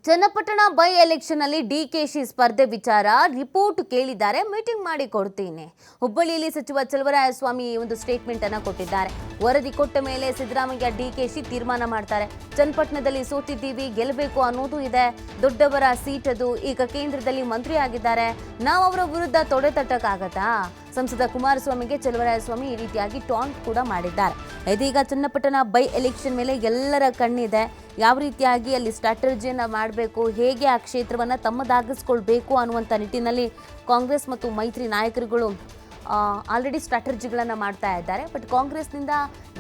Channapatna by election ಅಲ್ಲಿ ಡಿಕೆಶಿ ಸ್ಪರ್ಧೆ ವಿಚಾರ ರಿಪೋರ್ಟ್ ಕೇಳಿದ್ದಾರೆ, ಮೀಟಿಂಗ್ ಮಾಡಿ ಕೊಡ್ತೀನಿ. ಹುಬ್ಬಳ್ಳಿಯಲ್ಲಿ ಸಚಿವ ಚಲುವರಾಯಸ್ವಾಮಿ ಒಂದು ಸ್ಟೇಟ್ಮೆಂಟ್ ಅನ್ನು ಕೊಟ್ಟಿದ್ದಾರೆ. ವರದಿ ಕೊಟ್ಟ ಮೇಲೆ ಸಿದ್ದರಾಮಯ್ಯ ಡಿಕೆಶಿ ತೀರ್ಮಾನ ಮಾಡ್ತಾರೆ. ಚನ್ನಪಟ್ಟಣದಲ್ಲಿ ಸೋತಿದ್ದೀವಿ, ಗೆಲ್ಲಬೇಕು ಅನ್ನೋದು ಇದೆ. ದೊಡ್ಡವರ ಸೀಟ್ ಅದು. ಈಗ ಕೇಂದ್ರದಲ್ಲಿ ಮಂತ್ರಿ ಆಗಿದ್ದಾರೆ, ನಾವು ಅವರ ವಿರುದ್ಧ ತೊಡೆ ತಟ್ಟಕ್ಕಾಗತ್ತಾ? ಸಂಸದ ಕುಮಾರಸ್ವಾಮಿಗೆ ಚಲುವರಾಯಸ್ವಾಮಿ ಈ ರೀತಿಯಾಗಿ ಟಾಂಟ್ ಕೂಡ ಮಾಡಿದ್ದಾರೆ. ಇದೀಗ ಚನ್ನಪಟ್ಟಣ ಬೈ ಎಲೆಕ್ಷನ್ ಮೇಲೆ ಎಲ್ಲರ ಕಣ್ಣಿದೆ. ಯಾವ ರೀತಿಯಾಗಿ ಅಲ್ಲಿ ಸ್ಟ್ರಾಟಜಿಯನ್ನು ಮಾಡಬೇಕು, ಹೇಗೆ ಆ ಕ್ಷೇತ್ರವನ್ನು ತಮ್ಮದಾಗಿಸ್ಕೊಳ್ಬೇಕು ಅನ್ನುವಂಥ ನಿಟ್ಟಿನಲ್ಲಿ ಕಾಂಗ್ರೆಸ್ ಮತ್ತು ಮೈತ್ರಿ ನಾಯಕರುಗಳು ಆಲ್ರೆಡಿ ಸ್ಟ್ರಾಟಜಿಗಳನ್ನು ಮಾಡ್ತಾ ಇದ್ದಾರೆ. ಬಟ್ ಕಾಂಗ್ರೆಸ್ನಿಂದ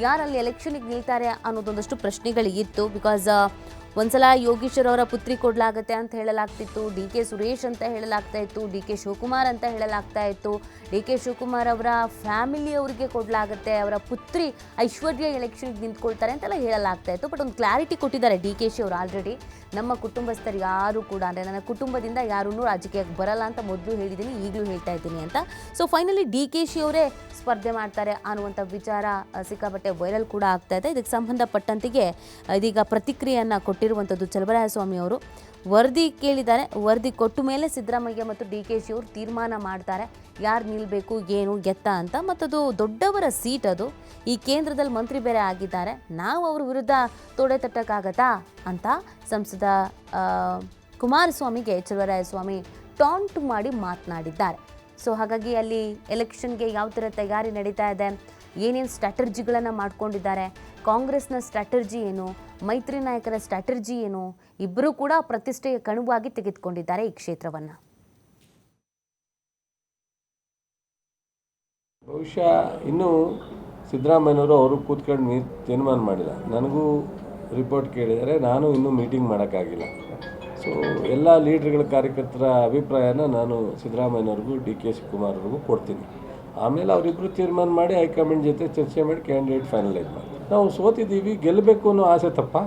ಯಾರಲ್ಲಿ ಎಲೆಕ್ಷನ್ಗೆ ನಿಲ್ತಾರೆ ಅನ್ನೋದೊಂದಷ್ಟು ಪ್ರಶ್ನೆಗಳಿತ್ತು. ಬಿಕಾಸ್ ಒಂದ್ಸಲ ಯೋಗೀಶ್ವರ್ ಅವರ ಪುತ್ರಿ ಕೊಡಲಾಗತ್ತೆ ಅಂತ ಹೇಳಲಾಗ್ತಿತ್ತು, ಡಿ ಕೆ ಸುರೇಶ್ ಅಂತ ಹೇಳಲಾಗ್ತಾ ಇತ್ತು, ಡಿ ಕೆ ಶಿವಕುಮಾರ್ ಅಂತ ಹೇಳಲಾಗ್ತಾ ಇತ್ತು. ಡಿ ಕೆ ಶಿವಕುಮಾರ್ ಅವರ ಫ್ಯಾಮಿಲಿಯವರಿಗೆ ಕೊಡಲಾಗುತ್ತೆ, ಅವರ ಪುತ್ರಿ ಐಶ್ವರ್ಯ ಎಲೆಕ್ಷನ್ಗೆ ನಿಂತ್ಕೊಳ್ತಾರೆ ಅಂತೆಲ್ಲ ಹೇಳಲಾಗ್ತಾ ಇತ್ತು. ಬಟ್ ಒಂದು ಕ್ಲಾರಿಟಿ ಕೊಟ್ಟಿದ್ದಾರೆ ಡಿ ಕೆ ಶಿ ಅವರು ಆಲ್ರೆಡಿ. ನಮ್ಮ ಕುಟುಂಬಸ್ಥರು ಯಾರು ಕೂಡ, ಅಂದರೆ ನನ್ನ ಕುಟುಂಬದಿಂದ ಯಾರೂ ರಾಜಕೀಯಕ್ಕೆ ಬರಲ್ಲ ಅಂತ ಮೊದಲು ಹೇಳಿದ್ದೀನಿ, ಈಗಲೂ ಹೇಳ್ತಾ ಇದ್ದೀನಿ ಅಂತ. So finally D K she ಅವರೇ ಸ್ಪರ್ಧೆ ಮಾಡ್ತಾರೆ ಅನ್ನುವಂಥ ವಿಚಾರ ಸಿಕ್ಕಾಪಟ್ಟೆ ವೈರಲ್ ಕೂಡ ಆಗ್ತಾ ಇದೆ. ಇದಕ್ಕೆ ಸಂಬಂಧಪಟ್ಟಂತೆಗೆ ಇದೀಗ ಪ್ರತಿಕ್ರಿಯೆಯನ್ನು ಕೊಟ್ಟಿರುವಂಥದ್ದು ಚಲುವರಾಯಸ್ವಾಮಿ ಅವರು. ವರದಿ ಕೇಳಿದ್ದಾರೆ, ವರದಿ ಕೊಟ್ಟ ಮೇಲೆ ಸಿದ್ದರಾಮಯ್ಯ ಮತ್ತು ಡಿ ಕೆ ಶಿ ಅವರು ತೀರ್ಮಾನ ಮಾಡ್ತಾರೆ ಯಾರು ನಿಲ್ಲಬೇಕು, ಏನು ಎತ್ತ ಅಂತ. ಮತ್ತದು ದೊಡ್ಡವರ ಸೀಟ್ ಅದು. ಈ ಕೇಂದ್ರದಲ್ಲಿ ಮಂತ್ರಿ ಬೇರೆ ಆಗಿದ್ದಾರೆ, ನಾವು ಅವ್ರ ವಿರುದ್ಧ ತೊಡೆ ತಟ್ಟಕ್ಕಾಗತ್ತಾ ಅಂತ ಸಂಸದ ಕುಮಾರಸ್ವಾಮಿಗೆ ಚಲುವರಾಯಸ್ವಾಮಿ ಟಾಂಟ್ ಮಾಡಿ ಮಾತನಾಡಿದ್ದಾರೆ. ಸೊ ಹಾಗಾಗಿ ಅಲ್ಲಿ ಎಲೆಕ್ಷನ್ಗೆ ಯಾವ ಥರ ತಯಾರಿ ನಡೀತಾ ಇದೆ, ಏನೇನು ಸ್ಟ್ರಾಟರ್ಜಿಗಳನ್ನು ಮಾಡ್ಕೊಂಡಿದ್ದಾರೆ, ಕಾಂಗ್ರೆಸ್ನ ಸ್ಟ್ರಾಟರ್ಜಿ ಏನು, ಮೈತ್ರಿ ನಾಯಕರ ಸ್ಟ್ರಾಟರ್ಜಿ ಏನು, ಇಬ್ಬರೂ ಕೂಡ ಪ್ರತಿಷ್ಠೆಯ ಕಣವಾಗಿ ತೆಗೆದುಕೊಂಡಿದ್ದಾರೆ ಈ ಕ್ಷೇತ್ರವನ್ನು. ಬಹುಶಃ ಇನ್ನೂ ಸಿದ್ದರಾಮಯ್ಯನವರು ಅವರು ಕೂತ್ಕೊಂಡು ತೀರ್ಮಾನ ಮಾಡಿಲ್ಲ. ನನಗೂ ರಿಪೋರ್ಟ್ ಕೇಳಿದರೆ ನಾನು ಇನ್ನೂ ಮೀಟಿಂಗ್ ಮಾಡೋಕ್ಕಾಗಿಲ್ಲ. ಸೊ ಎಲ್ಲ ಲೀಡ್ರ್ಗಳ ಕಾರ್ಯಕರ್ತರ ಅಭಿಪ್ರಾಯನ ನಾನು ಸಿದ್ದರಾಮಯ್ಯನವ್ರಿಗೂ ಡಿ ಕೆ ಶಿವಕುಮಾರ್ ಅವ್ರಿಗೂ ಕೊಡ್ತೀನಿ. ಆಮೇಲೆ ಅವರಿಬ್ಬರು ತೀರ್ಮಾನ ಮಾಡಿ ಹೈಕಮಾಂಡ್ ಜೊತೆ ಚರ್ಚೆ ಮಾಡಿ ಕ್ಯಾಂಡಿಡೇಟ್ ಫೈನಲೈಸ್ ಮಾಡಿ. ನಾವು ಸೋತಿದ್ದೀವಿ, ಗೆಲ್ಲಬೇಕು ಅನ್ನೋ ಆಸೆ ತಪ್ಪ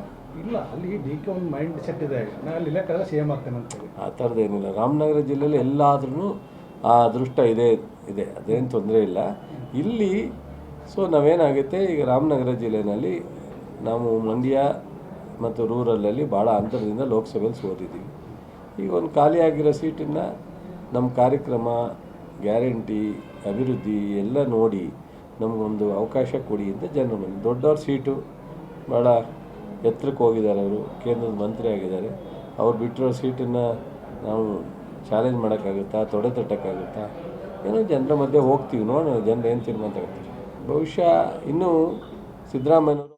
ಇಲ್ಲ. ಅಲ್ಲಿ ಡಿ ಕೆ ಒಂದು ಮೈಂಡ್ ಸೆಟ್ ಇದೆ, ನಾನು ಅಲ್ಲಿ ಇಲ್ಲಕ್ಕಾಗ ಸೇಮ್ ಆಗ್ತೇನೆ ಅಂತೇಳಿ. ಆ ಥರದ್ದೇನಿಲ್ಲ. ರಾಮನಗರ ಜಿಲ್ಲೆಯಲ್ಲಿ ಎಲ್ಲಾದ್ರೂ ಆ ಅದೃಷ್ಟ ಇದೆ, ಅದೇನು ತೊಂದರೆ ಇಲ್ಲ ಇಲ್ಲಿ. ಸೊ ನಾವೇನಾಗುತ್ತೆ, ಈಗ ರಾಮನಗರ ಜಿಲ್ಲೆಯಲ್ಲಿ ನಾವು ಮಂಡ್ಯ ಮತ್ತು ರೂರಲಲ್ಲಿ ಭಾಳ ಅಂತರದಿಂದ ಲೋಕಸಭೆಯಲ್ಲಿ ಸೋತಿದ್ದೀವಿ. ಈಗ ಒಂದು ಖಾಲಿಯಾಗಿರೋ ಸೀಟನ್ನು ನಮ್ಮ ಕಾರ್ಯಕ್ರಮ, ಗ್ಯಾರಂಟಿ, ಅಭಿವೃದ್ಧಿ ಎಲ್ಲ ನೋಡಿ ನಮಗೊಂದು ಅವಕಾಶ ಕೊಡಿ ಅಂತ ಜನರು ಬಂದು. ದೊಡ್ಡವ್ರ ಸೀಟು, ಭಾಳ ಎತ್ತರಕ್ಕೆ ಹೋಗಿದ್ದಾರೆ, ಅವರು ಕೇಂದ್ರದ ಮಂತ್ರಿ ಆಗಿದ್ದಾರೆ. ಅವ್ರು ಬಿಟ್ಟಿರೋ ಸೀಟನ್ನು ನಾವು ಚಾಲೆಂಜ್ ಮಾಡೋಕ್ಕಾಗುತ್ತಾ, ತೊಡೆ ತಟ್ಟೋಕ್ಕಾಗುತ್ತಾ, ಏನೋ ಜನರ ಮಧ್ಯೆ ಹೋಗ್ತೀವಿ, ನೋಡೋಣ ಜನರು ಏನು ತೀರ್ಮಾನ ತಗೋತಾರೆ. ಬಹುಶಃ ಇನ್ನೂ ಸಿದ್ದರಾಮಯ್ಯನವರು